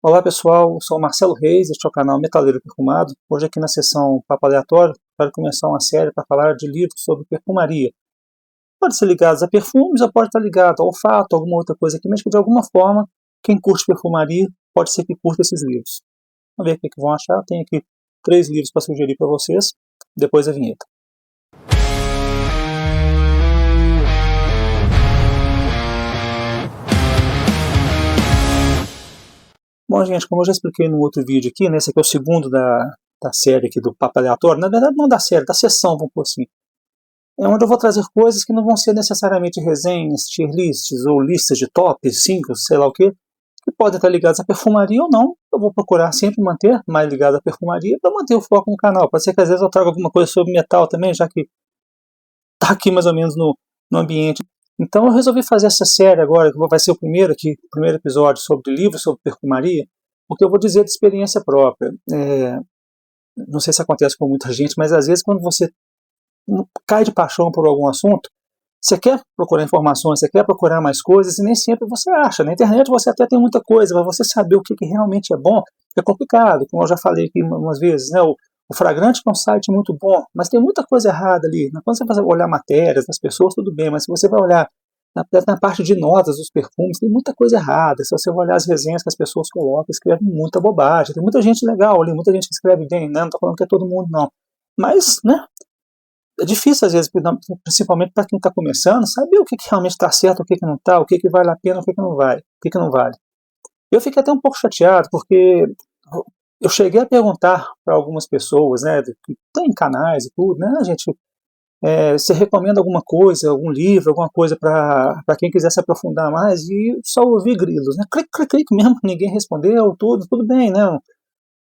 Olá pessoal, sou o Marcelo Reis, este é o canal Metaleiro Perfumado. Hoje aqui na sessão Papo Aleatório, para começar uma série para falar de livros sobre perfumaria. Pode ser ligado a perfumes ou pode estar ligado a olfato, alguma outra coisa aqui, mas que de alguma forma, quem curte perfumaria pode ser que curta esses livros. Vamos ver o que vão achar. Tem aqui 3 livros para sugerir para vocês, depois a vinheta. Bom, gente, como eu já expliquei no outro vídeo aqui, né, esse aqui é o segundo da série aqui do Papo Aleatório, na verdade não da série, da sessão, vamos por assim. É onde eu vou trazer coisas que não vão ser necessariamente resenhas, tier lists ou listas de top 5, sei lá o que podem estar ligadas à perfumaria ou não. Eu vou procurar sempre manter mais ligado à perfumaria para manter o foco no canal. Pode ser que às vezes eu traga alguma coisa sobre metal também, já que tá aqui mais ou menos no ambiente. Então eu resolvi fazer essa série agora, que vai ser o primeiro episódio sobre livros sobre perfumaria, porque eu vou dizer de experiência própria. Não sei se acontece com muita gente, mas às vezes quando você cai de paixão por algum assunto, você quer procurar informações, você quer procurar mais coisas e nem sempre você acha. Na internet você até tem muita coisa, mas você saber o que realmente é bom é complicado, como eu já falei aqui umas vezes, né? O Fragrante é um site muito bom, mas tem muita coisa errada ali. Quando você vai olhar matérias das pessoas, tudo bem, mas se você vai olhar na parte de notas dos perfumes, tem muita coisa errada. Se você vai olhar as resenhas que as pessoas colocam, escrevem muita bobagem. Tem muita gente legal ali, muita gente que escreve bem, né? Não estou falando que é todo mundo, não. Mas, né? É difícil, às vezes, principalmente para quem está começando, saber o que realmente está certo, o que não está, o que vale a pena, o que não vai, o que não vale. Eu fiquei até um pouco chateado, porque eu cheguei a perguntar para algumas pessoas, né, que tem canais e tudo, né, gente, você recomenda alguma coisa, algum livro, alguma coisa para quem quiser se aprofundar mais, e só ouvi grilos, né, clique, clique, clique mesmo, ninguém respondeu, tudo bem, né,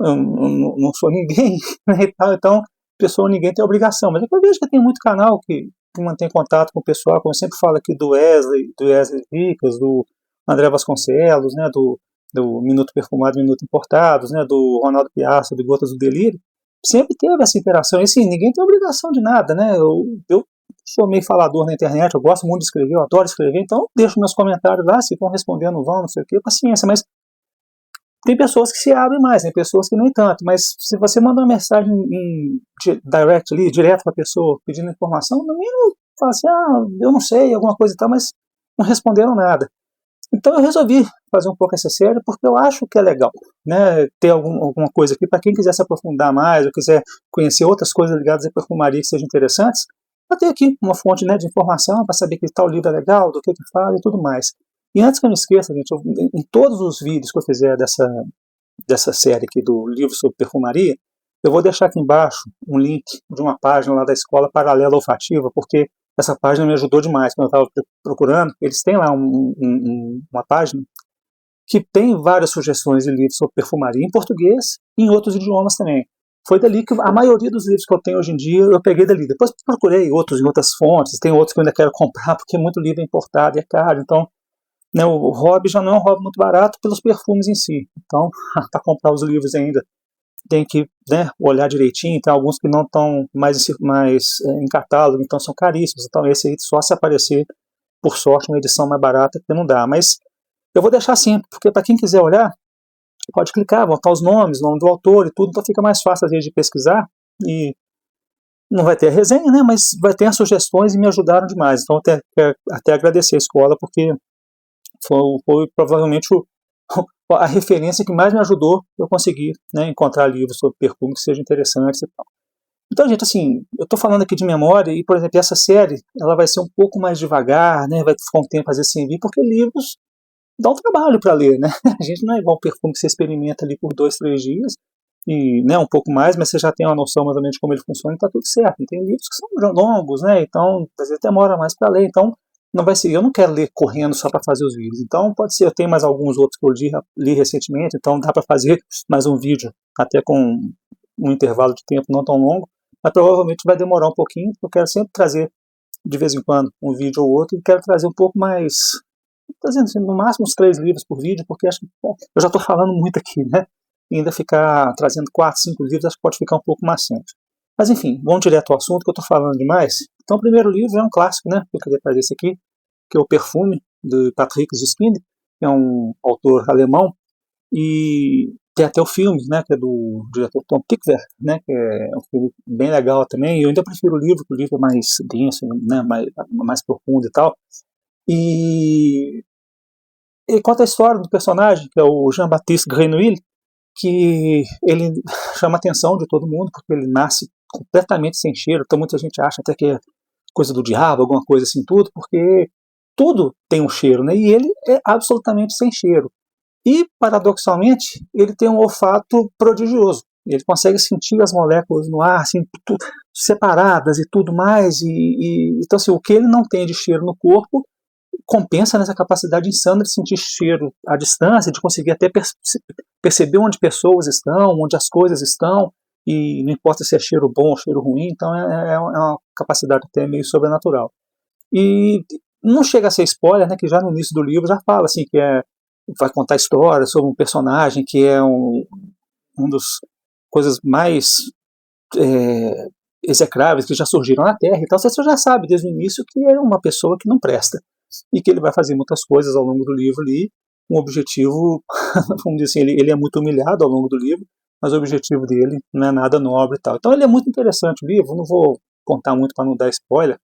eu não sou ninguém, né, e tal, então, pessoa, ninguém tem obrigação, mas eu vejo que tem muito canal que mantém contato com o pessoal, como eu sempre falo aqui do Wesley Vicas, do André Vasconcelos, né, do Minuto Perfumado, Minuto Importados, né, do Ronaldo Piazza, do Gotas do Delírio, sempre teve essa interação, e assim, ninguém tem obrigação de nada, né, eu sou meio falador na internet, eu gosto muito de escrever, eu adoro escrever, então eu deixo meus comentários lá, se vão respondendo, vão, não sei o que, paciência, mas tem pessoas que se abrem mais, tem pessoas que nem tanto, mas se você manda uma mensagem em direct ali, direto para a pessoa, pedindo informação, no mínimo fala assim, eu não sei, alguma coisa e tal, mas não responderam nada. Então eu resolvi fazer um pouco essa série, porque eu acho que é legal, né, ter alguma coisa aqui, para quem quiser se aprofundar mais, ou quiser conhecer outras coisas ligadas à perfumaria que sejam interessantes, para ter aqui uma fonte, né, de informação, para saber que tal livro é legal, do que fala e tudo mais. E antes que eu me esqueça, gente, em todos os vídeos que eu fizer dessa série aqui do livro sobre perfumaria, eu vou deixar aqui embaixo um link de uma página lá da Escola Paralela Olfativa, porque essa página me ajudou demais quando eu estava procurando. Eles têm lá uma página que tem várias sugestões de livros sobre perfumaria em português e em outros idiomas também. Foi dali que a maioria dos livros que eu tenho hoje em dia eu peguei dali. Depois procurei outros em outras fontes, tem outros que eu ainda quero comprar, porque muito livro é importado e é caro, então, né, o hobby já não é um hobby muito barato pelos perfumes em si. Então, para comprar os livros ainda, tem que, né, olhar direitinho. Tem alguns que não estão mais em catálogo, então são caríssimos. Então esse aí só se aparecer, por sorte, uma edição mais barata, que não dá. Mas eu vou deixar sempre, porque para quem quiser olhar, pode clicar, botar os nomes, nome do autor e tudo, então fica mais fácil às vezes de pesquisar. E não vai ter a resenha, né, mas vai ter as sugestões e me ajudaram demais. Então até agradecer a escola, porque foi provavelmente a referência que mais me ajudou eu conseguir, né, encontrar livros sobre perfume que sejam interessantes e tal. Então, gente, assim, eu estou falando aqui de memória e, por exemplo, essa série, ela vai ser um pouco mais devagar, né, vai ficar um tempo às vezes sem vir, porque livros dão trabalho para ler, né? A gente não é igual perfume que você experimenta ali por 2, 3 dias e, né, um pouco mais, mas você já tem uma noção mais ou menos de como ele funciona e está tudo certo. E tem livros que são longos, né? Então, às vezes demora mais para ler. Então, não vai ser, eu não quero ler correndo só para fazer os vídeos. Então, pode ser, eu tenho mais alguns outros que eu li recentemente, então dá para fazer mais um vídeo, até com um intervalo de tempo não tão longo, mas provavelmente vai demorar um pouquinho, porque eu quero sempre trazer, de vez em quando, um vídeo ou outro, e quero trazer um pouco mais, trazendo assim, no máximo uns 3 livros por vídeo, porque acho que eu já estou falando muito aqui, né? E ainda ficar trazendo 4, 5 livros, acho que pode ficar um pouco maçante. Mas enfim, vamos direto ao assunto, que eu estou falando demais. Então o primeiro livro é um clássico, né? Eu queria trazer esse aqui, que é o Perfume, de Patrick Süskind, que é um autor alemão. E tem até o filme, né, que é do diretor Tom Tykwer, né, que é um filme bem legal também. Eu ainda prefiro o livro, porque o livro é mais denso, né, mais profundo e tal. E, e conta a história do personagem, que é o Jean-Baptiste Grenouille, que ele chama a atenção de todo mundo, porque ele nasce completamente sem cheiro. Então muita gente acha até que é coisa do diabo, alguma coisa assim, tudo, porque tudo tem um cheiro, né? E ele é absolutamente sem cheiro. E, paradoxalmente, ele tem um olfato prodigioso. Ele consegue sentir as moléculas no ar, assim, separadas e tudo mais. Então, assim, o que ele não tem de cheiro no corpo compensa nessa capacidade insana de sentir cheiro à distância, de conseguir até perceber onde pessoas estão, onde as coisas estão, e não importa se é cheiro bom ou cheiro ruim. Então, é uma capacidade até meio sobrenatural. E não chega a ser spoiler, né, que já no início do livro já fala assim, que vai contar história sobre um personagem que é um dos coisas mais execráveis que já surgiram na Terra. Então você já sabe desde o início que é uma pessoa que não presta e que ele vai fazer muitas coisas ao longo do livro ali, um objetivo, vamos dizer assim, ele é muito humilhado ao longo do livro, mas o objetivo dele não é nada nobre e tal. Então ele é muito interessante o livro, não vou contar muito para não dar spoiler,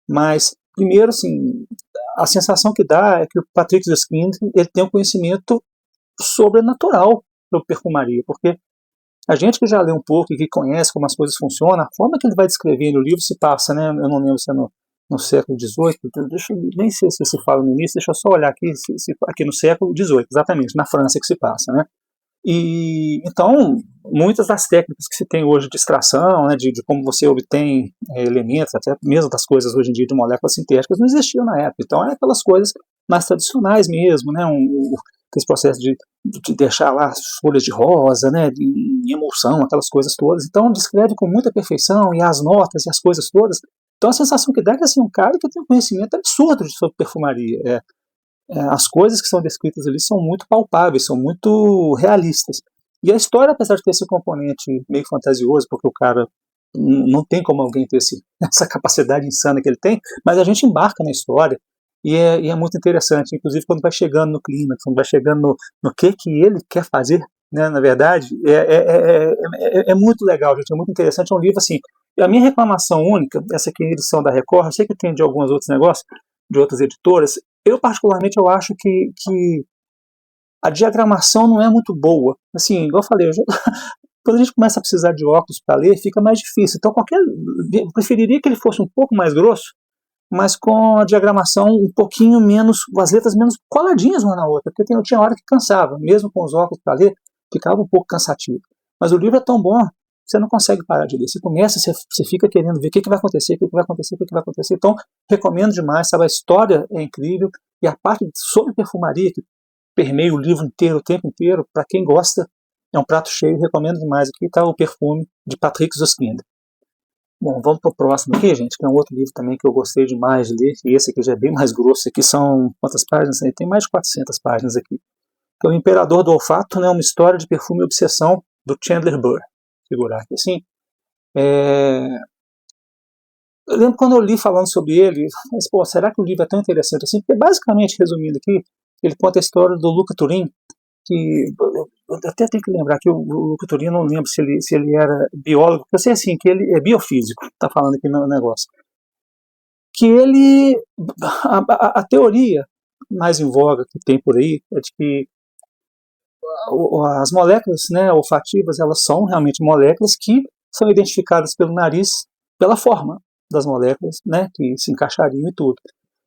mas primeiro, assim, a sensação que dá é que o Patrick Süskind ele tem um conhecimento sobrenatural sobre perfumaria, porque a gente que já lê um pouco e que conhece como as coisas funcionam, a forma que ele vai descrever no livro se passa, né? Eu não lembro se é no século XVIII, nem sei se se fala no início, deixa eu só olhar aqui, aqui no século XVIII, exatamente, na França que se passa, né? E então, muitas das técnicas que se tem hoje de extração, né, de como você obtém elementos, até mesmo das coisas hoje em dia de moléculas sintéticas, não existiam na época. Então, é aquelas coisas mais tradicionais mesmo, né, aqueles processos de deixar lá as folhas de rosa, né, em emulsão, aquelas coisas todas. Então, descreve com muita perfeição, e as notas e as coisas todas. Então, a sensação que dá é que assim, um cara que tem um conhecimento absurdo sobre perfumaria. As coisas que são descritas ali são muito palpáveis, são muito realistas. E a história, apesar de ter esse componente meio fantasioso, porque o cara não tem como alguém ter essa capacidade insana que ele tem, mas a gente embarca na história e é muito interessante, inclusive quando vai chegando no clímax, quando vai chegando no que ele quer fazer, né, na verdade, é muito legal, gente, é muito interessante, é um livro assim, a minha reclamação única, essa aqui é a edição da Record, eu sei que tem de alguns outros negócios, de outras editoras, eu particularmente eu acho que a diagramação não é muito boa. Assim, igual eu falei, quando a gente começa a precisar de óculos para ler, fica mais difícil. Então, eu preferiria que ele fosse um pouco mais grosso, mas com a diagramação um pouquinho menos, as letras menos coladinhas uma na outra, porque tinha hora que cansava, mesmo com os óculos para ler, ficava um pouco cansativo. Mas o livro é tão bom, você não consegue parar de ler. Você começa, você fica querendo ver o que vai acontecer, o que vai acontecer, o que vai acontecer. Então, recomendo demais, sabe? A história é incrível e a parte sobre perfumaria, que permeia o livro inteiro, o tempo inteiro, para quem gosta, é um prato cheio, recomendo demais. Aqui está o Perfume, de Patrick Süskind. Bom, vamos para o próximo aqui, gente, que é um outro livro também que eu gostei demais de ler, e esse aqui já é bem mais grosso. Aqui são quantas páginas? Tem mais de 400 páginas aqui. Que é O Imperador do Olfato, né? Uma história de perfume e obsessão, do Chandler Burr. Figurar aqui assim. Eu lembro quando eu li falando sobre ele, mas, pô, será que o livro é tão interessante assim? Porque basicamente, resumindo aqui, ele conta a história do Luca Turin, que eu até tenho que lembrar que o Luca Turin, eu não lembro se ele era biólogo, eu sei assim, que ele é biofísico, tá falando aqui no negócio. Que ele, a teoria mais em voga que tem por aí é de que as moléculas, né, olfativas, elas são realmente moléculas que são identificadas pelo nariz, pela forma das moléculas, né, que se encaixariam e tudo.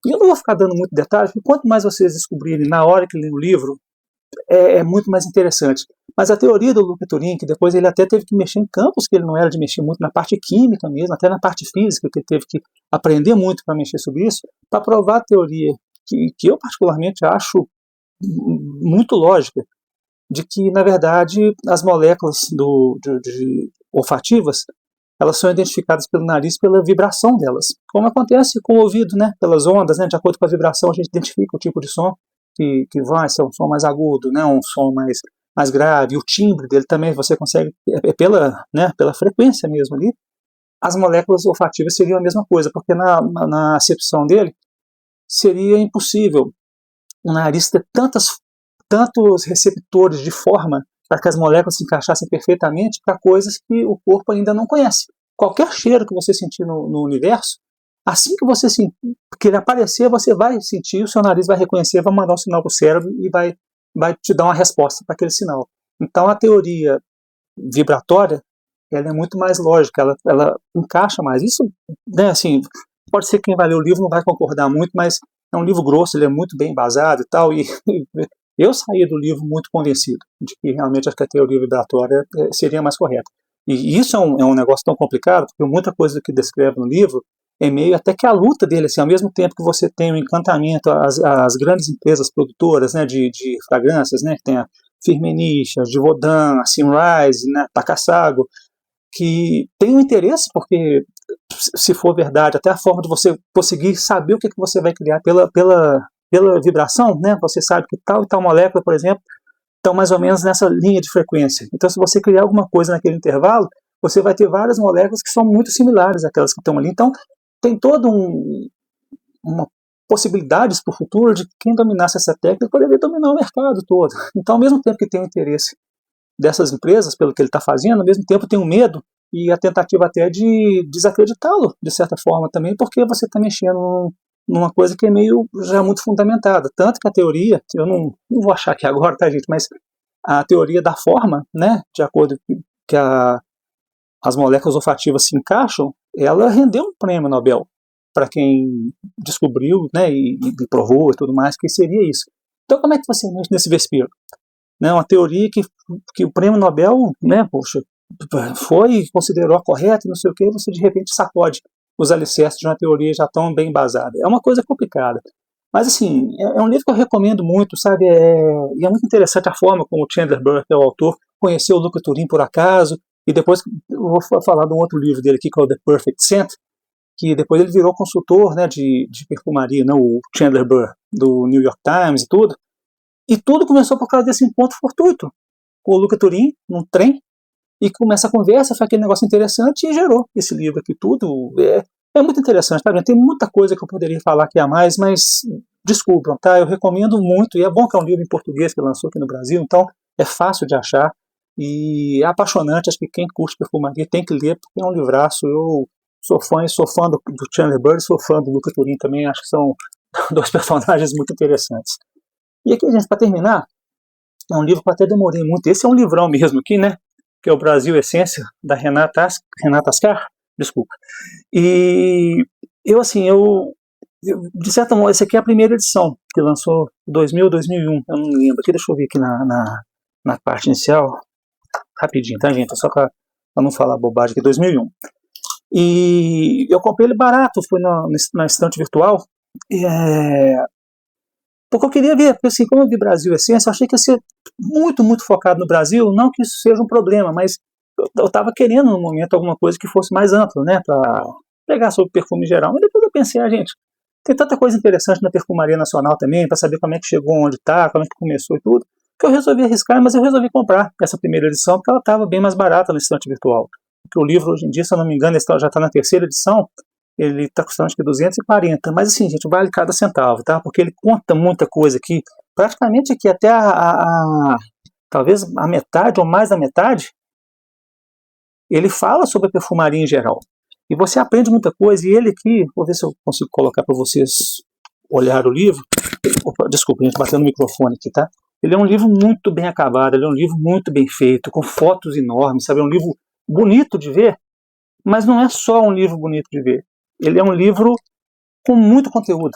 E eu não vou ficar dando muito detalhe, porque quanto mais vocês descobrirem na hora que lêem o livro, é muito mais interessante. Mas a teoria do Luca Turin, que depois ele até teve que mexer em campos que ele não era de mexer muito, na parte química mesmo, até na parte física, que ele teve que aprender muito para mexer sobre isso, para provar a teoria que eu particularmente acho muito lógica, de que, na verdade, as moléculas olfativas, elas são identificadas pelo nariz pela vibração delas, como acontece com o ouvido, né, pelas ondas, né, de acordo com a vibração a gente identifica o tipo de som que vai ser um som mais agudo, né, um som mais grave, o timbre dele também você consegue, pela frequência mesmo ali. As moléculas olfativas seriam a mesma coisa, porque na acepção dele seria impossível o nariz ter tantos receptores de forma para que as moléculas se encaixassem perfeitamente para coisas que o corpo ainda não conhece. Qualquer cheiro que você sentir no universo, assim que ele aparecer, você vai sentir, o seu nariz vai reconhecer, vai mandar um sinal para o cérebro e vai te dar uma resposta para aquele sinal. Então a teoria vibratória, ela é muito mais lógica, ela encaixa mais. Isso, né, assim, pode ser que quem vai ler o livro não vai concordar muito, mas é um livro grosso, ele é muito bem embasado e tal, e eu saí do livro muito convencido de que realmente acho que a teoria vibratória seria mais correta. E isso é um negócio tão complicado, porque muita coisa que descreve no livro é meio até que a luta dele, assim, ao mesmo tempo que você tem o encantamento, as grandes empresas produtoras, né, de fragrâncias, né, que tem a Firmenich, a Givaudan, a Simrise, né, Takasago, que tem um interesse, porque se for verdade, até a forma de você conseguir saber o que você vai criar pela vibração, né, você sabe que tal e tal molécula, por exemplo, estão mais ou menos nessa linha de frequência. Então, se você criar alguma coisa naquele intervalo, você vai ter várias moléculas que são muito similares àquelas que estão ali. Então, tem toda uma possibilidades para o futuro de que quem dominasse essa técnica poderia dominar o mercado todo. Então, ao mesmo tempo que tem o interesse dessas empresas pelo que ele está fazendo, ao mesmo tempo tem o medo e a tentativa até de desacreditá-lo, de certa forma também, porque você está mexendo numa coisa que é meio já muito fundamentada. Tanto que a teoria, eu não vou achar aqui agora, tá, gente, mas a teoria da forma, né, de acordo com que as moléculas olfativas se encaixam, ela rendeu um prêmio Nobel para quem descobriu, né, e provou e tudo mais que seria isso. Então, como é que você mexe nesse vespeiro? Né, uma teoria que o prêmio Nobel, né, poxa, considerou a correta, não sei o que, você de repente sacode os alicerces de uma teoria já tão bem embasada. É uma coisa complicada. Mas, assim, é um livro que eu recomendo muito, sabe? E é muito interessante a forma como o Chandler Burke, o autor, conheceu o Luca Turin por acaso, e depois eu vou falar de um outro livro dele aqui, que é o The Perfect Scent, que depois ele virou consultor, né, de perfumaria, né, o Chandler Burke, do New York Times e tudo começou por causa desse encontro fortuito com o Luca Turin, num trem, e começa a conversa, foi aquele negócio interessante e gerou esse livro aqui tudo. É muito interessante, tá vendo? Tem muita coisa que eu poderia falar aqui a mais, mas desculpam, tá? Eu recomendo muito, e é bom que é um livro em português que lançou aqui no Brasil, então é fácil de achar e é apaixonante. Acho que quem curte perfumaria tem que ler, porque é um livraço. Eu sou fã do Chandler Burke, sou fã do Luca Turin também, acho que são dois personagens muito interessantes. E aqui, gente, para terminar, é um livro que eu até demorei muito. Esse é um livrão mesmo aqui, né? Que é o Brasil Essência, da Renata Ascar, desculpa. E de certa forma, essa aqui é a primeira edição, que lançou em 2000, 2001, eu não lembro. Aqui, deixa eu ver aqui na parte inicial, rapidinho, tá, gente? Só para não falar bobagem aqui, 2001. E eu comprei ele barato, fui na estante virtual, porque eu queria ver, porque assim, como eu vi Brasil Essência, eu achei que ia ser muito, muito focado no Brasil, não que isso seja um problema, mas eu estava querendo no momento alguma coisa que fosse mais ampla, né, para pegar sobre perfume em geral. Mas depois eu pensei, gente, tem tanta coisa interessante na perfumaria nacional também, para saber como é que chegou, onde está, como é que começou e tudo, que eu resolvi arriscar, mas eu resolvi comprar essa primeira edição, porque ela estava bem mais barata na estante virtual. Porque o livro, hoje em dia, se eu não me engano, já está na terceira edição, ele está custando acho que 240, mas assim, gente, vale cada centavo, tá? Porque ele conta muita coisa aqui, praticamente aqui até talvez a metade ou mais da metade, ele fala sobre a perfumaria em geral. E você aprende muita coisa, e ele aqui, vou ver se eu consigo colocar para vocês olhar o livro. Opa, desculpa, gente, batendo no microfone aqui, tá? Ele é um livro muito bem acabado, ele é um livro muito bem feito, com fotos enormes, sabe? É um livro bonito de ver, mas não é só um livro bonito de ver. Ele é um livro com muito conteúdo.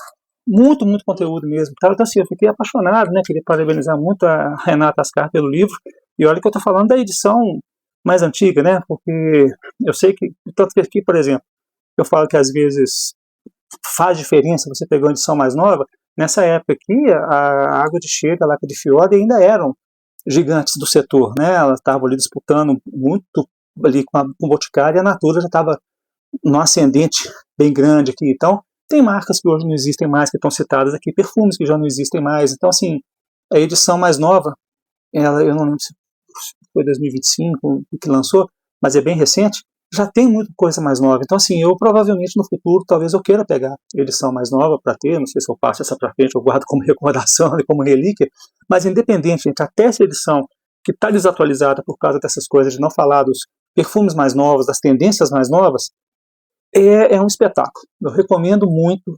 Muito, muito conteúdo mesmo. Então, assim, eu fiquei apaixonado, né? Queria parabenizar muito a Renata Ascar pelo livro. E olha que eu estou falando da edição mais antiga, né? Porque eu sei que, tanto que aqui, por exemplo, eu falo que às vezes faz diferença você pegar uma edição mais nova. Nessa época aqui, a Água de Chega, a Laca de Fiore ainda eram gigantes do setor, né? Elas estavam ali disputando muito ali com o Boticário, e a Natura já estava num ascendente bem grande aqui. Então, tem marcas que hoje não existem mais, que estão citadas aqui, perfumes que já não existem mais. Então, assim, a edição mais nova, eu não lembro se foi 2025 que lançou, mas é bem recente, já tem muita coisa mais nova. Então, assim, eu provavelmente no futuro, talvez eu queira pegar edição mais nova para ter, não sei se eu passo essa para frente, eu guardo como recordação e como relíquia, mas independente, gente, até essa edição que está desatualizada por causa dessas coisas, de não falar dos perfumes mais novos, das tendências mais novas, é um espetáculo. Eu recomendo muito,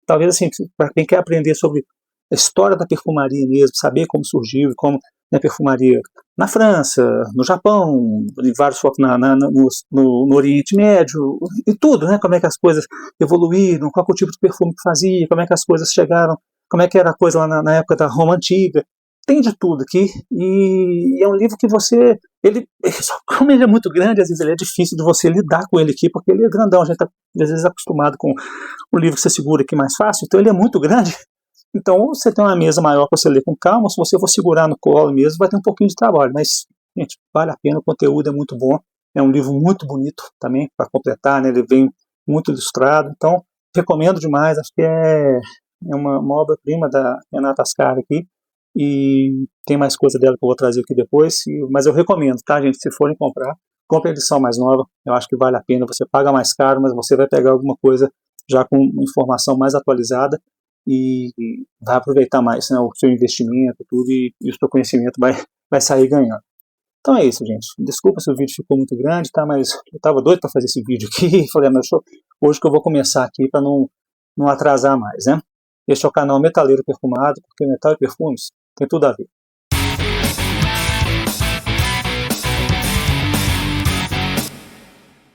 talvez assim, para quem quer aprender sobre a história da perfumaria mesmo, saber como surgiu e como a perfumaria na França, no Japão, em vários focos no Oriente Médio, e tudo, né? Como é que as coisas evoluíram, qual é o tipo de perfume que fazia, como é que as coisas chegaram, como é que era a coisa lá na época da Roma Antiga. Tem de tudo aqui, e é um livro que você, como ele é muito grande, às vezes ele é difícil de você lidar com ele aqui, porque ele é grandão, a gente está às vezes acostumado com o livro que você segura aqui mais fácil, então ele é muito grande. Então, você tem uma mesa maior para você ler com calma, se você for segurar no colo mesmo, vai ter um pouquinho de trabalho, mas, gente, vale a pena, o conteúdo é muito bom, é um livro muito bonito também, para completar, né, ele vem muito ilustrado, então, recomendo demais, acho que é uma obra-prima da Renata Ascari aqui, e tem mais coisa dela que eu vou trazer aqui depois, mas eu recomendo, tá, gente, se forem comprar, compre a edição mais nova, eu acho que vale a pena, você paga mais caro, mas você vai pegar alguma coisa já com informação mais atualizada, e vai aproveitar mais, né, o seu investimento tudo, e o seu conhecimento vai sair ganhando. Então é isso, gente. Desculpa se o vídeo ficou muito grande, tá? Mas eu estava doido para fazer esse vídeo aqui. Falei, mas hoje que eu vou começar aqui para não atrasar mais, né? Este é o canal Metaleiro Perfumado, porque metal e perfumes tem tudo a ver.